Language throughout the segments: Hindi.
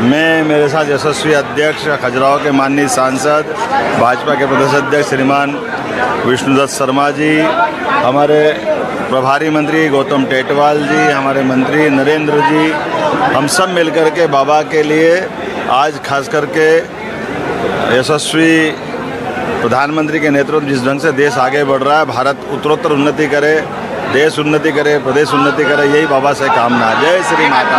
मैं, मेरे साथ यशस्वी अध्यक्ष खजुराहो के माननीय सांसद भाजपा के प्रदेश अध्यक्ष श्रीमान विष्णुदत्त शर्मा जी, हमारे प्रभारी मंत्री गौतम टेटवाल जी, हमारे मंत्री नरेंद्र जी, हम सब मिलकर के बाबा के लिए आज खास करके यशस्वी प्रधानमंत्री के नेतृत्व जिस ढंग से देश आगे बढ़ रहा है, भारत उत्तरोत्तर उन्नति करे, देश उन्नति करे, प्रदेश उन्नति करे, यही बाबा से कामना। जय श्री माता।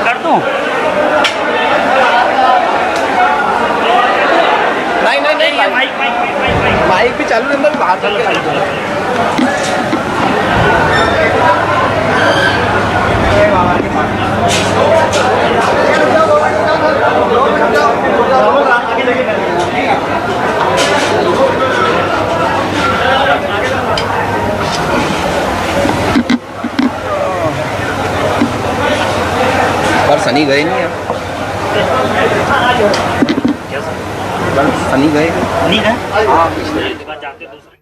कर दूं? नहीं, माइक भी चालू है, अंदर बाहर चल के पर सनी गए नहीं यार, सनी गए नहीं है? हाँ, जाते दूसरे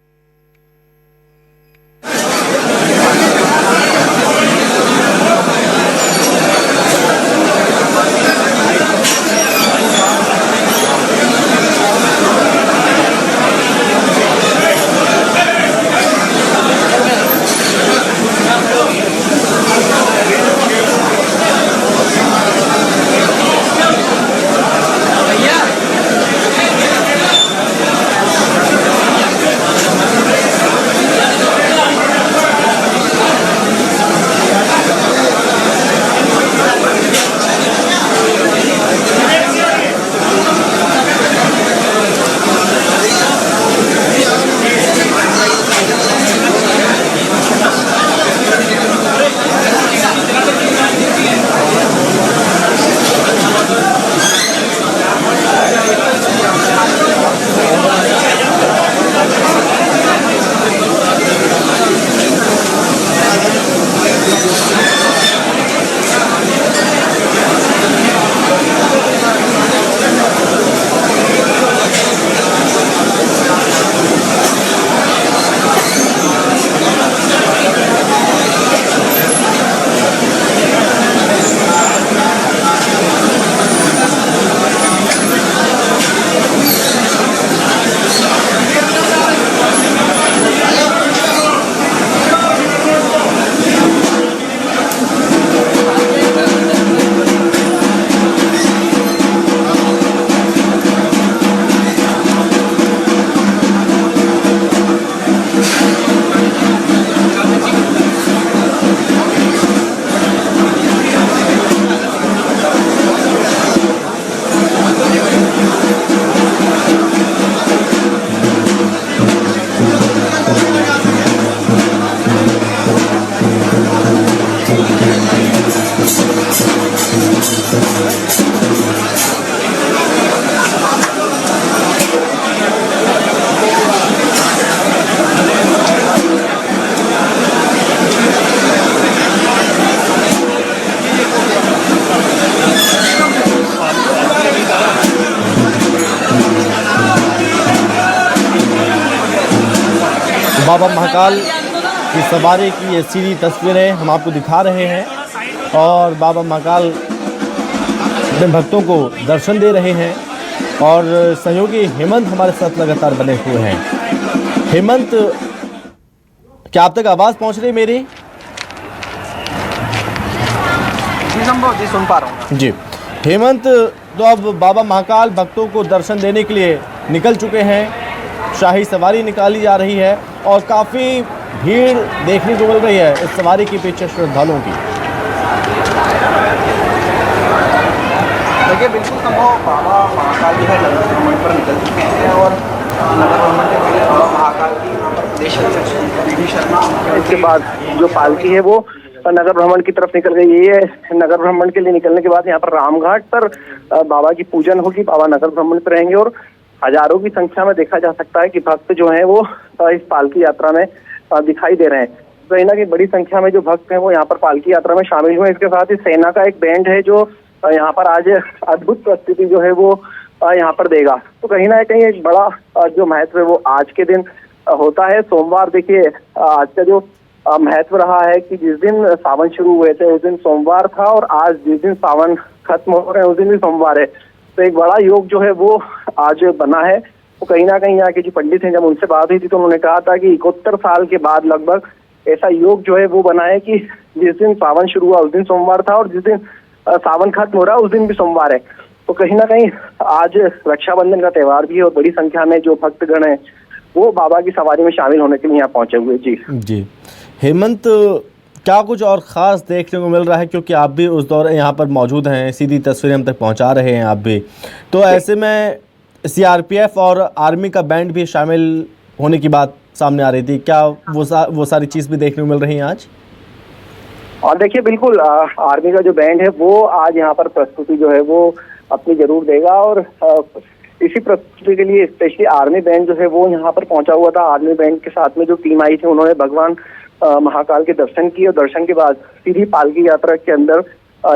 बाबा महाकाल की सवारी की ये सीधी तस्वीरें हम आपको दिखा रहे हैं और बाबा महाकाल अपने भक्तों को दर्शन दे रहे हैं और सहयोगी हेमंत हमारे साथ लगातार बने हुए हैं। हेमंत, क्या आप तक आवाज़ पहुंच रही है मेरी? जी संभव जी, सुन पा रहा हूँ जी हेमंत, तो अब बाबा महाकाल भक्तों को दर्शन देने के लिए निकल चुके हैं। शाही सवारी निकाली जा रही है और काफ़ी भीड़ देखने को मिल रही है इस सवारी के पीछे श्रद्धालुओं की। देखिए बिल्कुल संभव बाबा महाकाल जो है नगर भ्रमण पर निकल चुके हैं और नगर भ्रमण के पहले बाबा महाकाल की यहाँ पर प्रदेश अध्यक्ष वी डी शर्मा, इसके बाद जो पालकी है वो नगर भ्रमण की तरफ निकल गई। ये नगर भ्रमण के लिए निकलने के बाद यहाँ पर रामघाट पर बाबा की पूजन होगी। बाबा नगर भ्रमण पर रहेंगे और हजारों की संख्या में देखा जा सकता है कि भक्त जो हैं वो इस पालकी यात्रा में दिखाई दे रहे हैं। कहीं ना कहीं बड़ी संख्या में जो भक्त हैं वो यहाँ पर पालकी यात्रा में शामिल हुए। इसके साथ ही सेना का एक बैंड है जो यहाँ पर आज अद्भुत प्रस्तुति जो है वो यहाँ पर देगा। तो कहीं ना कहीं एक बड़ा जो महत्व है वो आज के दिन होता है। सोमवार, देखिए आज का जो महत्व रहा है कि जिस दिन सावन शुरू हुए थे उस दिन सोमवार था और आज जिस दिन सावन खत्म हो रहे हैं उस दिन भी सोमवार है। तो एक बड़ा योग जो है वो आज बना है। तो कहीं ना कहीं यहाँ के जो पंडित हैं, जब उनसे बात हुई थी तो उन्होंने कहा था कि 71 साल के बाद लगभग ऐसा योग जो है वो बना है कि जिस दिन सावन शुरू हुआ उस दिन सोमवार था और जिस दिन सावन खत्म हो रहा है उस दिन भी सोमवार है। तो कहीं ना कहीं आज रक्षाबंधन का त्यौहार भी है और बड़ी संख्या में जो भक्तगण हैं वो बाबा की सवारी में शामिल होने के लिए यहाँ पहुंचे हुए। जी हेमंत, क्या कुछ और ख़ास देखने को मिल रहा है, क्योंकि आप भी उस दौर यहाँ पर मौजूद हैं, सीधी तस्वीरें हम तक पहुँचा रहे हैं आप भी, तो ऐसे में सीआरपीएफ और आर्मी का बैंड भी शामिल होने की बात सामने आ रही थी, क्या वो सारी चीज़ भी देखने को मिल रही हैं आज? और देखिए बिल्कुल आर्मी का जो बैंड है वो आज यहाँ पर प्रस्तुति जो है वो अपनी जरूर देगा और इसी प्रस्तुति के लिए स्पेशली आर्मी बैंड जो है वो यहाँ पर पहुंचा हुआ था। आर्मी बैंड के साथ में जो टीम आई थी उन्होंने भगवान महाकाल के दर्शन किए और दर्शन के बाद सीधी पालकी यात्रा के अंदर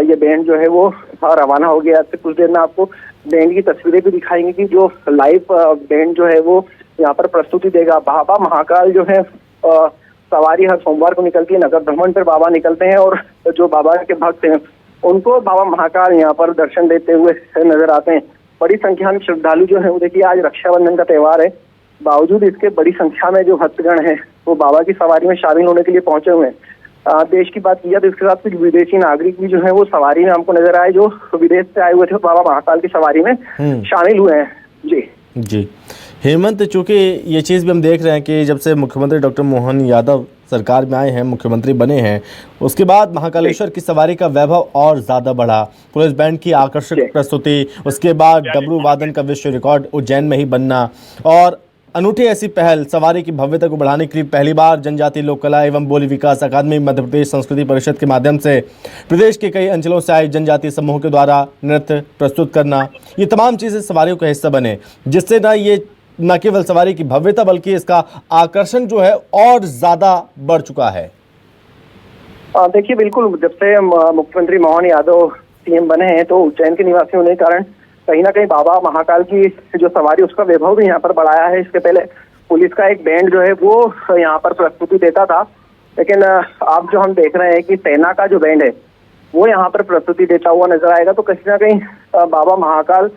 ये बैंड जो है वो रवाना हो गया। तो कुछ देर में आपको बैंड की तस्वीरें भी दिखाएंगे कि जो लाइव बैंड जो है वो यहाँ पर प्रस्तुति देगा। बाबा महाकाल जो है सवारी हर सोमवार को निकलती है, नगर भ्रमण पर बाबा निकलते हैं और जो बाबा के भक्त हैं उनको बाबा महाकाल यहाँ पर दर्शन देते हुए नजर आते हैं। बड़ी संख्या में श्रद्धालु जो है वो देखिए आज रक्षाबंधन का त्यौहार है, बावजूद इसके बड़ी संख्या में जो भक्तगण हैं वो बाबा की सवारी में शामिल होने के लिए पहुंचे हुए हैं। देश की बात की जाए तो इसके साथ कुछ विदेशी नागरिक भी जो है वो सवारी में हमको नजर आए, जो विदेश से आए हुए थे बाबा महाकाल की सवारी में शामिल हुए हैं। जी हेमंत, चूँकि ये चीज़ भी हम देख रहे हैं कि जब से मुख्यमंत्री डॉक्टर मोहन यादव सरकार में आए हैं, मुख्यमंत्री बने हैं, उसके बाद महाकालेश्वर की सवारी का वैभव और ज़्यादा बढ़ा। पुलिस बैंड की आकर्षक प्रस्तुति, उसके बाद डमरू वादन का विश्व रिकॉर्ड उज्जैन में ही बनना और अनूठी ऐसी पहल सवारी की भव्यता को बढ़ाने के लिए पहली बार जनजातीय लोक कला एवं बोली विकास अकादमी मध्य प्रदेश संस्कृति परिषद के माध्यम से प्रदेश के कई अंचलों से आए जनजातीय समूह के द्वारा नृत्य प्रस्तुत करना, ये तमाम चीज़ें सवारियों का हिस्सा बने, जिससे ये न केवल सवारी की भव्यता बल्कि इसका आकर्षण जो है और ज़्यादा बढ़ चुका है। देखिए बिल्कुल, जब से मुख्यमंत्री मोहन यादव सीएम बने हैं तो उज्जैन के निवासी होने के कारण कहीं ना कहीं बाबा महाकाल की जो सवारी उसका वैभव भी यहाँ पर बढ़ाया है। इसके पहले पुलिस का एक बैंड जो है वो यहाँ पर प्रस्तुति देता था, लेकिन अब जो हम देख रहे हैं कि सेना का जो बैंड है वो यहाँ पर प्रस्तुति देता हुआ नजर आएगा। तो कहीं ना कहीं बाबा महाकाल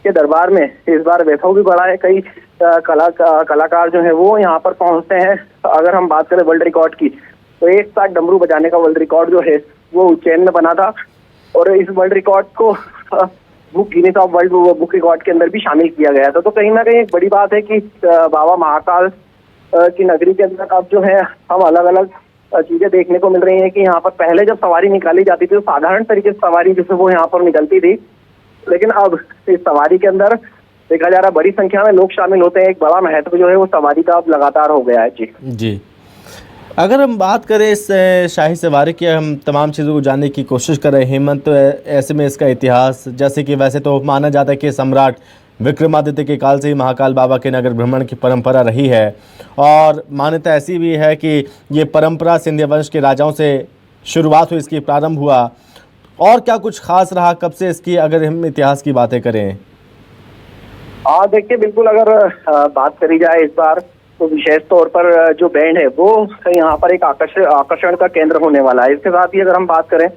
के दरबार में इस बार वैभव भी बढ़ा है। कई कलाकार जो है वो यहाँ पर पहुंचते हैं। अगर हम बात करें वर्ल्ड रिकॉर्ड की तो एक साथ डमरू बजाने का वर्ल्ड रिकॉर्ड जो है वो उज्जैन में बना था और इस वर्ल्ड रिकॉर्ड को book Guinness of world book record के अंदर भी शामिल किया गया था। तो कहीं ना कहीं एक बड़ी बात है कि बाबा महाकाल की नगरी के अंदर अब जो है हम अलग अलग चीजें देखने को मिल रही हैं कि यहाँ पर पहले जब सवारी निकाली जाती थी तो साधारण तरीके से सवारी जो है वो यहाँ पर निकलती थी, लेकिन अब इस सवारी के अंदर देखा जा रहा बड़ी संख्या में लोग शामिल होते हैं। एक बड़ा महत्व जो है वो सवारी का अब लगातार हो गया है। जी अगर हम बात करें इस शाही सवारी की, हम तमाम चीज़ों को जानने की कोशिश कर रहे हैं हेमंत, तो ऐसे में इसका इतिहास, जैसे कि वैसे तो माना जाता है कि सम्राट विक्रमादित्य के काल से ही महाकाल बाबा के नगर भ्रमण की परंपरा रही है और मान्यता ऐसी भी है कि ये परंपरा सिंधिया वंश के राजाओं से शुरुआत हुई, इसकी प्रारंभ हुआ। और क्या कुछ खास रहा कब से इसकी, अगर हम इतिहास की बातें करें? देखिए बिल्कुल, अगर बात करी जाए इस बार तो विशेष तौर पर जो बैंड है वो यहाँ पर एक आकर्षण का केंद्र होने वाला है। इसके साथ ही अगर हम बात करें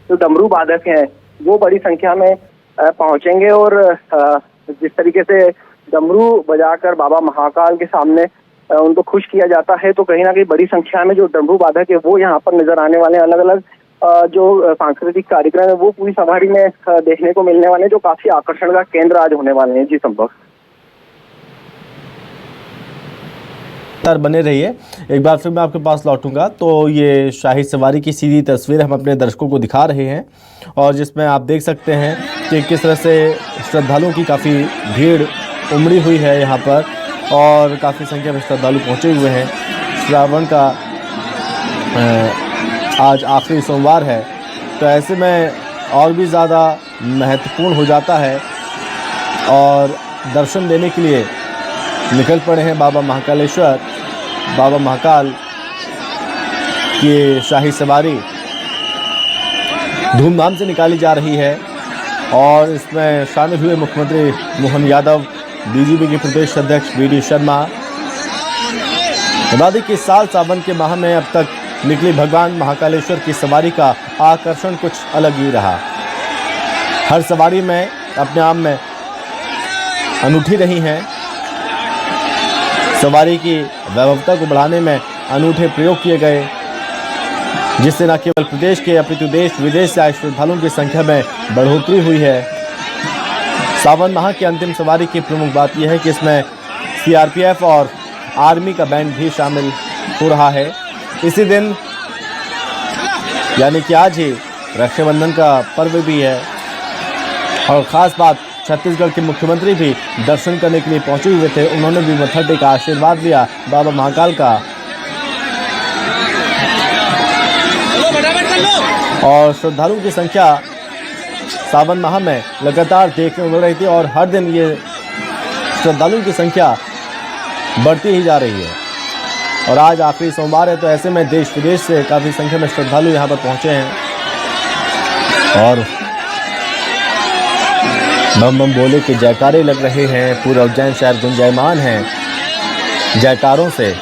तो डमरू वादक हैं वो बड़ी संख्या में पहुंचेंगे और जिस तरीके से डमरू बजाकर बाबा महाकाल के सामने उनको खुश किया जाता है, तो कहीं ना कहीं बड़ी संख्या में जो डमरू वादक है वो यहाँ पर नजर आने वाले हैं। अलग अलग जो सांस्कृतिक कार्यक्रम है वो पूरी सवारी में देखने को मिलने वाले हैं, जो काफी आकर्षण का केंद्र आज होने वाले हैं। जी संभव बने रहिए। एक बार फिर मैं आपके पास लौटूंगा। तो ये शाही सवारी की सीधी तस्वीर हम अपने दर्शकों को दिखा रहे हैं और जिसमें आप देख सकते हैं कि किस तरह से श्रद्धालुओं की काफ़ी भीड़ उमड़ी हुई है यहाँ पर और काफ़ी संख्या में श्रद्धालु पहुँचे हुए हैं। श्रावण का आज आखिरी सोमवार है, तो ऐसे में और भी ज़्यादा महत्वपूर्ण हो जाता है और दर्शन देने के लिए निकल पड़े हैं बाबा महाकालेश्वर। बाबा महाकाल की शाही सवारी धूमधाम से निकाली जा रही है और इसमें शामिल हुए मुख्यमंत्री मोहन यादव, बीजेपी के प्रदेश अध्यक्ष वी.डी. शर्मा। बता दें कि इस साल सावन के माह में अब तक निकली भगवान महाकालेश्वर की सवारी का आकर्षण कुछ अलग ही रहा। हर सवारी में अपने आप में अनूठी रही हैं। सवारी की वैभवता को बढ़ाने में अनूठे प्रयोग किए गए, जिससे न केवल प्रदेश के अपितु देश विदेश से आए श्रद्धालुओं की संख्या में बढ़ोतरी हुई है। सावन माह की अंतिम सवारी की प्रमुख बात यह है कि इसमें सीआरपीएफ और आर्मी का बैंड भी शामिल हो रहा है। इसी दिन यानी कि आज ही रक्षाबंधन का पर्व भी है और ख़ास बात छत्तीसगढ़ के मुख्यमंत्री भी दर्शन करने के लिए पहुंचे हुए थे। उन्होंने भी मत्था टेका, आशीर्वाद लिया बाबा महाकाल का और श्रद्धालुओं की संख्या सावन माह में लगातार देखने को मिल रही थी और हर दिन ये श्रद्धालुओं की संख्या बढ़ती ही जा रही है। और आज आखिरी सोमवार है, तो ऐसे में देश विदेश से काफ़ी संख्या में श्रद्धालु यहाँ पर पहुँचे हैं और बम बम बोले के जयकारे लग रहे हैं। पूरा उज्जैन शहर गुंजायमान है जयकारों से।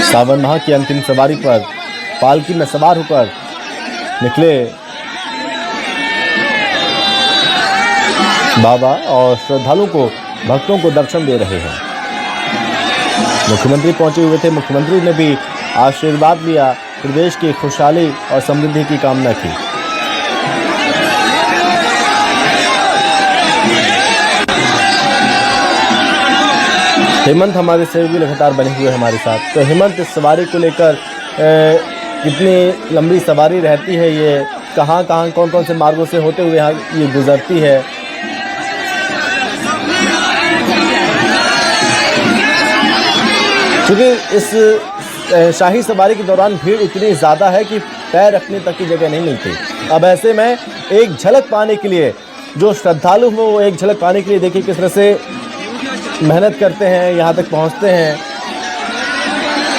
सावन माह की अंतिम सवारी पर पालकी में सवार होकर निकले बाबा और श्रद्धालुओं को, भक्तों को दर्शन दे रहे हैं। मुख्यमंत्री पहुंचे हुए थे। मुख्यमंत्री ने भी आशीर्वाद लिया, प्रदेश की खुशहाली और समृद्धि की कामना की। हेमंत हमारे सहयोगी लगातार बने हुए हमारे साथ। तो हेमंत, इस सवारी को लेकर कितनी लंबी सवारी रहती है, ये कहाँ कहाँ कौन कौन से मार्गों से होते हुए यहाँ ये गुजरती है? क्योंकि इस शाही सवारी के दौरान भीड़ इतनी ज़्यादा है कि पैर रखने तक की जगह नहीं मिलती। अब ऐसे में एक झलक पाने के लिए जो श्रद्धालु हैं वो एक झलक पाने के लिए देखिए किस तरह से मेहनत करते हैं, यहाँ तक पहुँचते हैं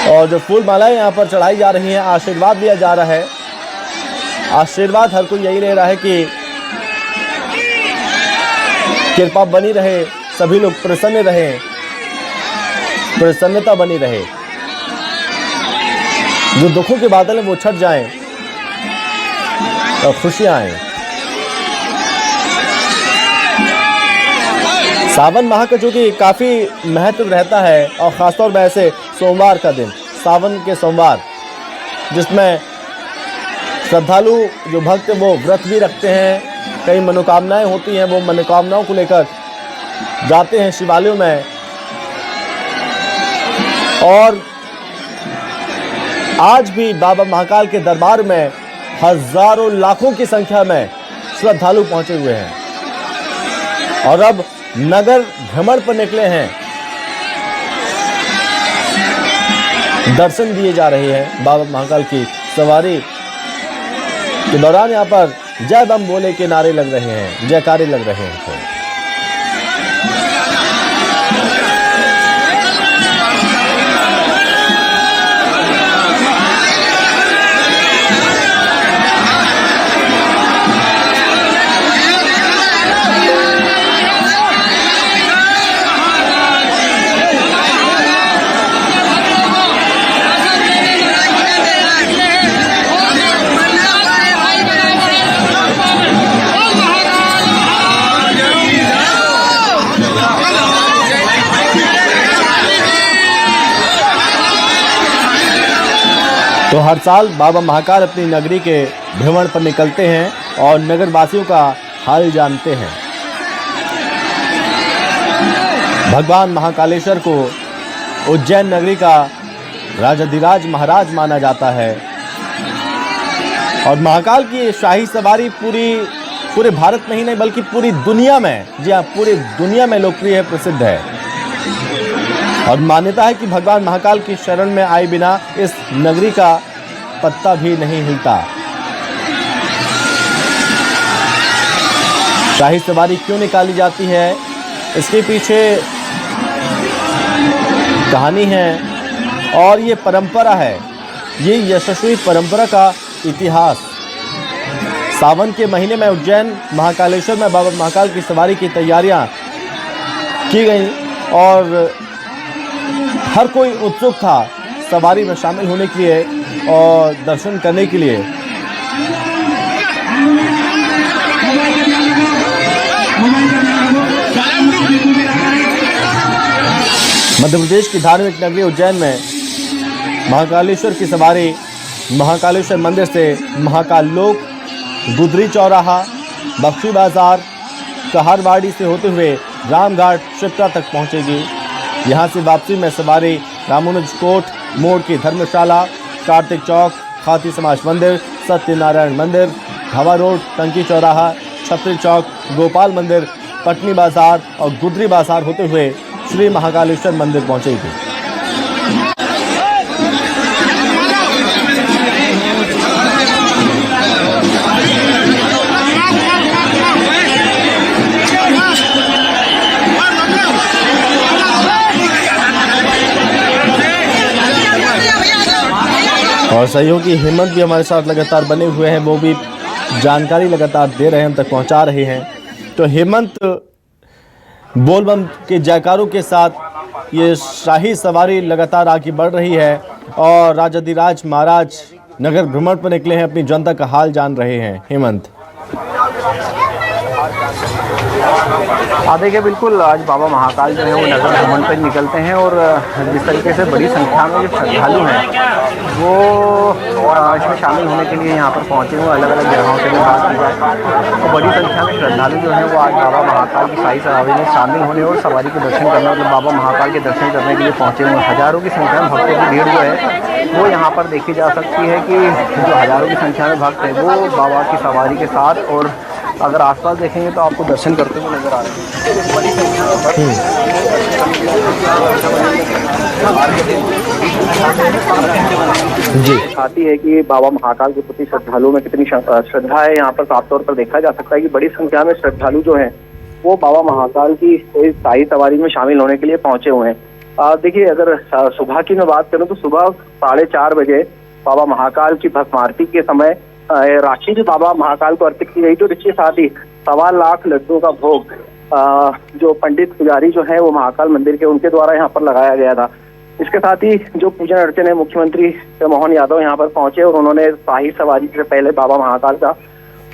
और जो फूल मालाएं यहाँ पर चढ़ाई जा रही हैं, आशीर्वाद लिया जा रहा है। आशीर्वाद हर कोई यही ले रहा है कि कृपा बनी रहे, सभी लोग प्रसन्न रहें, प्रसन्नता बनी रहे, जो दुखों के बादल हैं वो छट जाएं और खुशियां आएं। सावन माह का जो कि काफ़ी महत्व रहता है और ख़ासतौर पर ऐसे सोमवार का दिन, सावन के सोमवार, जिसमें श्रद्धालु जो भक्त वो व्रत भी रखते हैं, कई मनोकामनाएं होती हैं, वो मनोकामनाओं को लेकर जाते हैं शिवालयों में और आज भी बाबा महाकाल के दरबार में हजारों लाखों की संख्या में श्रद्धालु पहुंचे हुए हैं और अब नगर भ्रमण पर निकले हैं, दर्शन दिए जा रहे हैं। बाबा महाकाल की सवारी के दौरान यहाँ पर जय बम बोले के नारे लग रहे हैं, जयकारे लग रहे हैं। तो हर साल बाबा महाकाल अपनी नगरी के भ्रमण पर निकलते हैं और नगर वासियों का हाल जानते हैं। भगवान महाकालेश्वर को उज्जैन नगरी का राजाधिराज महाराज माना जाता है और महाकाल की शाही सवारी पूरे भारत में ही नहीं बल्कि पूरी दुनिया में, जी हाँ, पूरी दुनिया में लोकप्रिय है, प्रसिद्ध है। और मान्यता है कि भगवान महाकाल की शरण में आए बिना इस नगरी का पत्ता भी नहीं हिलता। शाही सवारी क्यों निकाली जाती है, इसके पीछे कहानी है और ये परंपरा है, ये यशस्वी परंपरा का इतिहास। सावन के महीने में उज्जैन महाकालेश्वर में बाबा महाकाल की सवारी की तैयारियां की गई और हर कोई उत्सुक था सवारी में शामिल होने के लिए और दर्शन करने के लिए। मध्य प्रदेश की धार्मिक नगरी उज्जैन में महाकालेश्वर की सवारी महाकालेश्वर मंदिर से महाकाल लोक, गुदरी चौराहा, बख्शी बाजार, कहारवाड़ी से होते हुए रामघाट शिप्रा तक पहुंचेगी। यहां से वापसी में सवारी रामानुज कोट मोड़ की धर्मशाला, कार्तिक चौक, खाती समाज मंदिर, सत्यनारायण मंदिर, धावा रोड, टंकी चौराहा, छपरी चौक, गोपाल मंदिर, पटनी बाजार और गुदरी बाजार होते हुए श्री महाकालेश्वर मंदिर पहुंचेगी। और सहयोगी हेमंत भी हमारे साथ लगातार बने हुए हैं, वो भी जानकारी लगातार दे रहे हैं, हम तक पहुंचा रहे हैं। तो हेमंत, बोलबम के जयकारों के साथ ये शाही सवारी लगातार आगे बढ़ रही है और राजाधिराज महाराज नगर भ्रमण पर निकले हैं, अपनी जनता का हाल जान रहे हैं। हेमंत, देखिए बिल्कुल आज बाबा महाकाल जो है वो नगर भ्रमण पर निकलते हैं और जिस तरीके से बड़ी संख्या में जो श्रद्धालु हैं वो इसमें शामिल होने के लिए यहाँ पर पहुँचे हुए, अलग अलग जगहों से भी बात की जाए तो बड़ी संख्या में श्रद्धालु जो हैं वो आज बाबा महाकाल की शाही सवारी में शामिल होने और सवारी के दर्शन करने, मतलब बाबा महाकाल के दर्शन करने के लिए पहुँचे हुए। हज़ारों की संख्या में भक्तों की भीड़ जो है वो यहाँ पर देखी जा सकती है कि जो हज़ारों की संख्या में भक्त है वो बाबा की सवारी के साथ, और अगर आसपास देखेंगे तो आपको दर्शन करते हुए नजर आ रहे हैं। बड़ी संख्या में जी आती है कि बाबा महाकाल के प्रति श्रद्धालुओं में कितनी श्रद्धा है। यहाँ पर साफ तौर पर देखा जा सकता है कि बड़ी संख्या में श्रद्धालु जो हैं वो बाबा महाकाल की शाही सवारी में शामिल होने के लिए पहुंचे हुए हैं। देखिए अगर सुबह की मैं बात करूं तो सुबह 4:30 बजे बाबा महाकाल की भस्म आरती के समय राशि भी बाबा महाकाल को अर्पित की गई, जो इसके साथ ही 1.25 लाख लड्डुओं का भोग जो पंडित पुजारी जो है वो महाकाल मंदिर के उनके द्वारा यहाँ पर लगाया गया था। इसके साथ ही जो पूजन अर्चन है, मुख्यमंत्री मोहन यादव यहाँ पर पहुंचे और उन्होंने शाही सवारी से पहले बाबा महाकाल का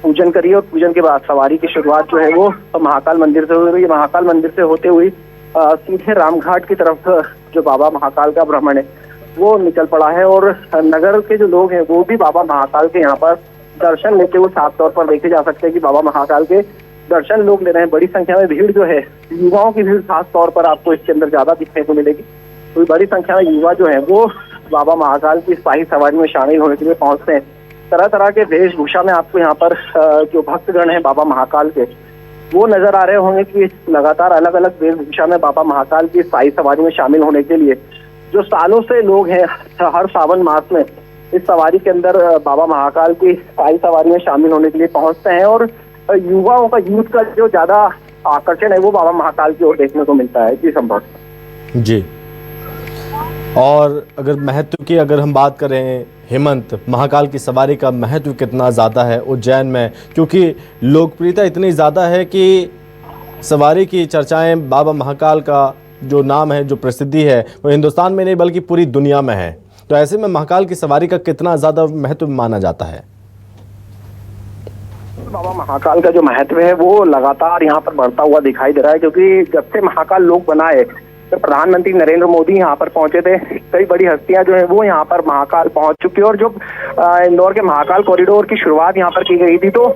पूजन करी और पूजन के बाद सवारी की शुरुआत जो है वो महाकाल मंदिर से हुई। महाकाल मंदिर से होते हुए सीधे रामघाट की तरफ जो बाबा महाकाल का भ्रमण है वो निकल पड़ा है और नगर के जो लोग हैं वो भी बाबा महाकाल के यहाँ पर दर्शन लेते हुए साफ तौर पर देखे जा सकते हैं कि बाबा महाकाल के दर्शन लोग ले रहे हैं। बड़ी संख्या में भीड़ जो है, युवाओं की भीड़ खास तौर पर आपको इसके अंदर ज्यादा दिखने को मिलेगी। तो बड़ी संख्या में युवा जो है वो बाबा महाकाल की शाही सवारी में शामिल होने के लिए पहुंचते हैं। तरह तरह के वेशभूषा में आपको यहाँ पर जो भक्तगण है बाबा महाकाल के वो नजर आ रहे होंगे कि लगातार अलग अलग वेशभूषा में बाबा महाकाल की शाही सवारी में शामिल होने के लिए जो सालों से लोग हैं हर सावन मास में इस सवारी के अंदर बाबा महाकाल की शाही सवारी में शामिल होने के लिए पहुंचते हैं और युवाओं का, यूथ का जो ज्यादा आकर्षण है वो बाबा महाकाल की ओर देखने को मिलता है। जी संभव जी। और अगर महत्व की अगर हम बात करें हेमंत, महाकाल की सवारी का महत्व कितना ज़्यादा है उज्जैन में, क्योंकि लोकप्रियता इतनी ज़्यादा है कि सवारी की चर्चाएं, बाबा महाकाल का जो नाम है, जो प्रसिद्धि है वो हिंदुस्तान में नहीं बल्कि पूरी दुनिया में है। तो ऐसे में महाकाल की सवारी का कितना ज़्यादा महत्व माना जाता है? बाबा महाकाल का जो महत्व है वो लगातार यहाँ पर बढ़ता हुआ दिखाई दे रहा है, क्योंकि जब से महाकाल लोक बना है तो प्रधानमंत्री नरेंद्र मोदी यहाँ पर पहुंचे थे। कई बड़ी हस्तियां जो है वो यहाँ पर महाकाल पहुंच चुकी है। और जो इंदौर के महाकाल कॉरिडोर की शुरुआत यहाँ पर की गई थी तो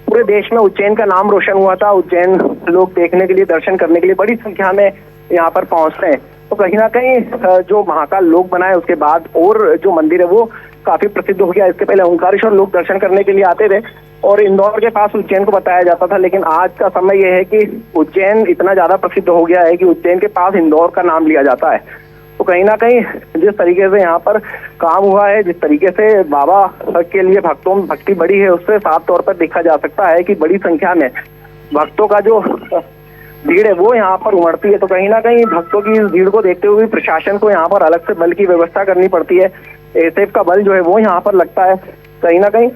पूरे देश में उज्जैन का नाम रोशन हुआ था। उज्जैन लोग देखने के लिए, दर्शन करने के लिए बड़ी संख्या में यहाँ पर पहुंचते हैं। तो कहीं ना कहीं जो महाकाल लोक बना है उसके बाद और जो मंदिर है वो काफी प्रसिद्ध हो गया। इसके पहले ओंकारेश्वर लोग दर्शन करने के लिए आते थे और इंदौर के पास उज्जैन को बताया जाता था, लेकिन आज का समय यह है कि उज्जैन इतना ज्यादा प्रसिद्ध हो गया है कि उज्जैन के पास इंदौर का नाम लिया जाता है। तो कहीं ना कहीं जिस तरीके से यहाँ पर काम हुआ है, जिस तरीके से बाबा के लिए भक्तों में भक्ति बढ़ी है, उससे साफ तौर पर देखा जा सकता है कि बड़ी संख्या में भक्तों का जो भीड़ है वो यहाँ पर उमड़ती है। तो कहीं ना कहीं भक्तों की इस भीड़ को देखते हुए प्रशासन को यहाँ पर अलग से बल की व्यवस्था करनी पड़ती है। एसएफ का बल जो है वो यहाँ पर लगता है। कहीं ना कहीं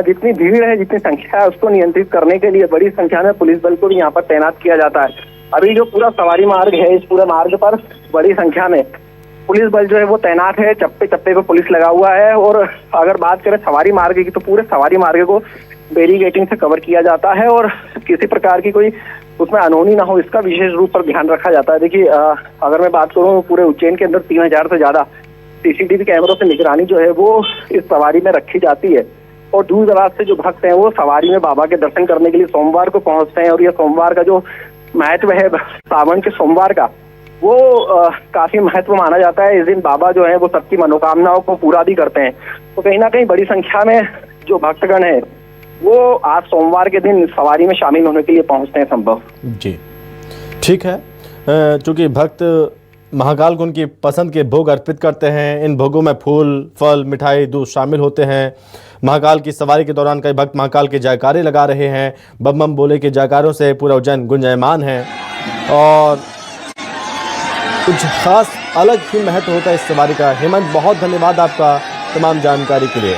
जितनी भीड़ है, जितनी संख्या है, उसको नियंत्रित करने के लिए बड़ी संख्या में पुलिस बल को भी यहाँ पर तैनात किया जाता है। अभी जो पूरा सवारी मार्ग है, इस पूरे मार्ग पर बड़ी संख्या में पुलिस बल जो है वो तैनात है। चप्पे चप्पे पे पुलिस लगा हुआ है। और अगर बात करें सवारी मार्ग की तो पूरे सवारी मार्ग को बैरिकेडिंग से कवर किया जाता है और किसी प्रकार की कोई उसमें अनहोनी ना हो, इसका विशेष रूप पर ध्यान रखा जाता है। देखिए, अगर मैं बात करूँ पूरे उज्जैन के अंदर 3000 से ज्यादा सीसीटीवी कैमरों से निगरानी जो है वो इस सवारी में रखी जाती है। और दूर दराज से जो भक्त हैं वो सवारी में बाबा के दर्शन करने के लिए सोमवार को पहुंचते हैं। और ये सोमवार का जो महत्व है सावन के सोमवार का, वो काफी महत्व माना जाता है। इस दिन बाबा जो है वो सबकी मनोकामनाओं को पूरा भी करते हैं। तो कहीं ना कहीं बड़ी संख्या में जो भक्तगण है वो आज सोमवार के दिन सवारी में शामिल होने के लिए पहुंचते हैं। संभव जी, ठीक है। चूंकि भक्त महाकाल को उनकी पसंद के भोग अर्पित करते हैं, इन भोगों में फूल, फल, मिठाई, दूध शामिल होते हैं। महाकाल की सवारी के दौरान कई भक्त महाकाल के जयकारे लगा रहे हैं। बम बम बोले के जयकारों से पूरा उज्जैन गुंजायमान है और कुछ खास अलग ही महत्व होता है इस सवारी का। हेमंत, बहुत धन्यवाद आपका तमाम जानकारी के लिए।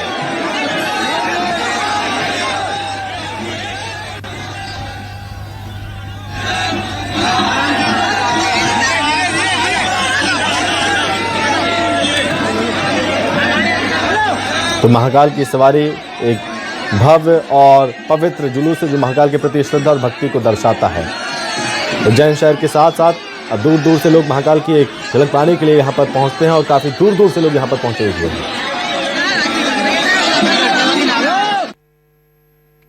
तो महाकाल की सवारी एक भव्य और पवित्र जुलूस है जो महाकाल के प्रति श्रद्धा और भक्ति को दर्शाता है। उज्जैन शहर के साथ साथ दूर दूर से लोग महाकाल की एक झलक पाने के लिए यहाँ पर पहुँचते हैं और काफ़ी दूर दूर से लोग यहाँ पर पहुँचे हुए हैं।